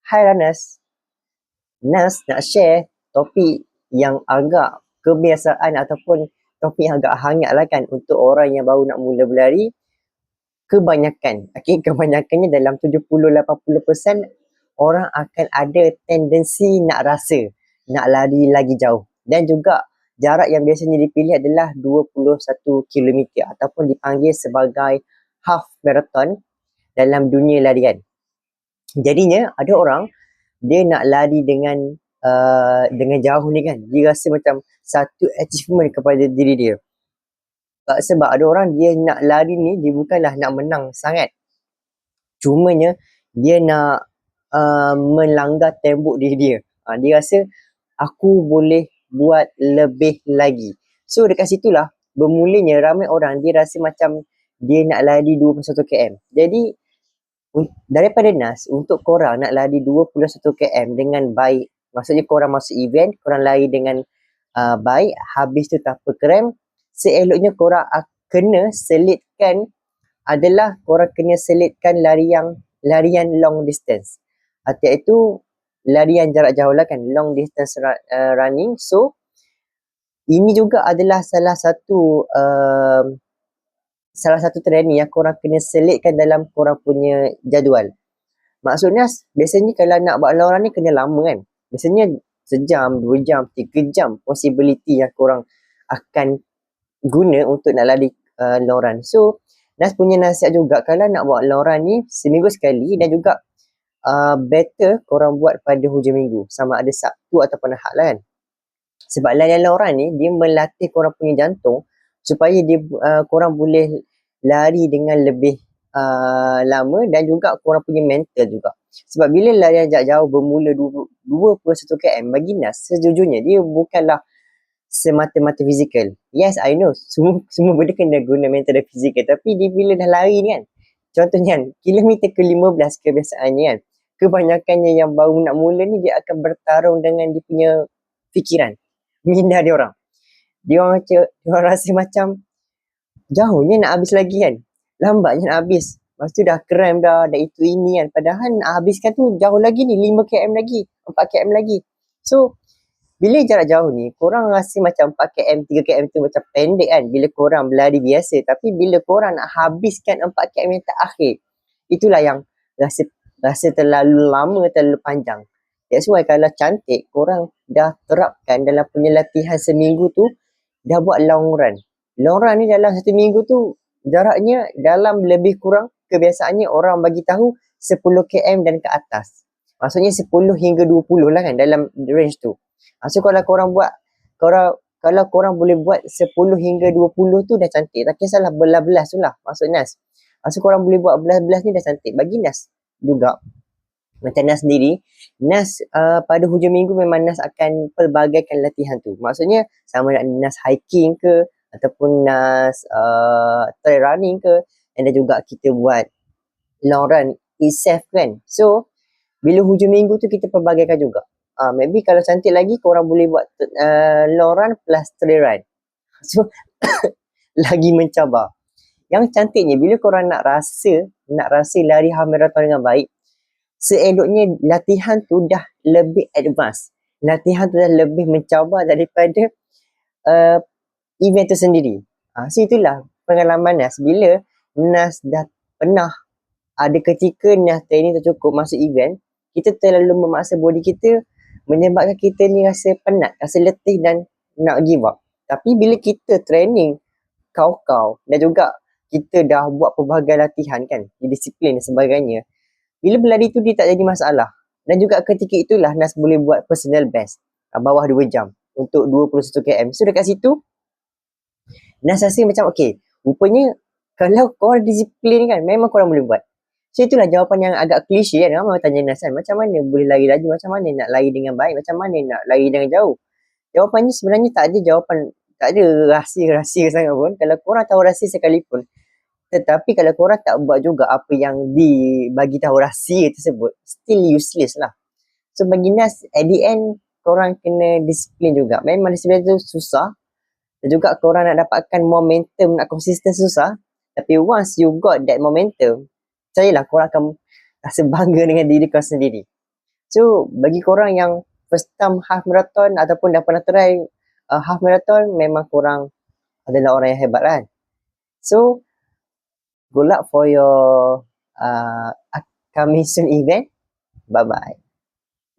Hai Ranas, Nas nak share topik yang agak kebiasaan ataupun topik yang agak hangat lah kan untuk orang yang baru nak mula berlari. Kebanyakannya dalam 70-80% orang akan ada tendensi nak rasa nak lari lagi jauh. Dan juga jarak yang biasanya dipilih adalah 21 km ataupun dipanggil sebagai half marathon dalam dunia larian. Jadinya ada orang dia nak lari dengan jauh ni kan, dia rasa macam satu achievement kepada diri dia. Sebab ada orang dia nak lari ni, dia bukanlah nak menang sangat, cumanya dia nak melanggar tembok diri dia. Dia rasa aku boleh buat lebih lagi. So dekat situlah bermulanya ramai orang dia rasa macam dia nak lari 21 km. Jadi daripada Nas, untuk korang nak lari 21 km dengan baik, maksudnya korang masuk event, korang lari dengan baik, habis tu tanpa krem, seeloknya korang kena selitkan adalah korang kena selitkan larian long distance, iaitu larian jarak jauh lah kan, long distance running. So ini juga adalah salah satu training yang korang kena selitkan dalam korang punya jadual. Maksudnya biasanya kalau nak buat long run ni kena lama kan. Biasanya sejam, 2 jam, 3 jam possibility yang korang akan guna untuk nak lari long run. So Nas punya nasihat juga, kalau nak buat long run ni seminggu sekali, dan juga better korang buat pada hujung minggu, sama ada Sabtu ataupun Ahad lah kan. Sebab larian long run ni dia melatih korang punya jantung supaya korang boleh lari dengan lebih lama, dan juga korang punya mental juga. Sebab bila larian jarak jauh bermula 21 km, bagi Nas sejujurnya dia bukanlah semata-mata fizikal. Yes, I know semua benda kena guna mental dan fizikal, tapi dia bila dah lari ni kan, contohnya kan, kilometer ke-15 kebiasaannya kan, kebanyakannya yang baru nak mula ni dia akan bertarung dengan dia punya fikiran, minda dia orang. Dia orang rasa macam jauhnya nak habis lagi kan, lambatnya nak habis, lepas tu dah krem dah itu ini kan, padahal nak habiskan tu jauh lagi ni, 5 km lagi, 4 km lagi. So bila jarak jauh ni korang rasa macam 4 km, 3 km tu macam pendek kan bila korang berlari biasa, tapi bila korang nak habiskan 4 km yang terakhir, itulah yang rasa terlalu lama, terlalu panjang. That's why kalau cantik korang dah terapkan dalam punya latihan seminggu tu, dah buat long run. Long run ni dalam 1 minggu tu jaraknya dalam lebih kurang, kebiasaannya orang bagi tahu 10 km dan ke atas. Maksudnya 10 hingga 20 lah kan, dalam range tu. So kalau korang boleh buat 10 hingga 20 tu dah cantik. Tak kisahlah belas-belas tu lah, maksud Nas. So korang boleh buat belas-belas ni dah cantik. Bagi Nas juga, macam Nas sendiri, Nas pada hujung minggu memang Nas akan pelbagaikan latihan tu. Maksudnya sama ada Nas hiking ke, ataupun Nas trail running ke, dan juga kita buat long run itself kan. So bila hujung minggu tu kita pelbagaikan juga. Maybe kalau cantik lagi korang boleh buat long run plus trail run. So lagi mencabar. Yang cantiknya bila korang nak rasa lari half marathon dengan baik, seeloknya latihan tu dah lebih advance. Latihan tu dah lebih mencabar daripada event tu sendiri. So itulah pengalaman Nas. Bila Nas dah pernah ada ketika Nas training tak cukup masuk event, kita terlalu memaksa body kita, menyebabkan kita ni rasa penat, rasa letih dan nak give up. Tapi bila kita training kau-kau dan juga kita dah buat pelbagai latihan kan, disiplin dan sebagainya, bila berlari tu dia tak jadi masalah. Dan juga ketika itulah Nas boleh buat personal best bawah 2 jam untuk 21 km. So dekat situ Nas rasa macam okay, rupanya kalau korang disiplin kan, memang korang boleh buat. So itulah jawapan yang agak klise kan. Ramai tanya Nas kan, macam mana boleh lari laju, macam mana nak lari dengan baik, macam mana nak lari dengan jauh. Jawapannya sebenarnya tak ada jawapan, tak ada rahsia sangat pun. Kalau korang tahu rahsia sekalipun, tetapi kalau korang tak buat juga apa yang dibagi tahu rahsia tersebut, still useless lah. So bagi Nas, at the end korang kena disiplin juga. Memang disiplin tu susah, dan juga korang nak dapatkan momentum, nak konsisten susah. Tapi once you got that momentum, percayalah korang akan rasa bangga dengan diri kau sendiri. So, bagi korang yang first time half marathon ataupun dah pernah try half marathon, memang korang adalah orang yang hebat kan. So, good luck for your upcoming soon event. Bye-bye.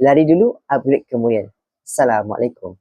Lari dulu, upgrade kemudian. Assalamualaikum.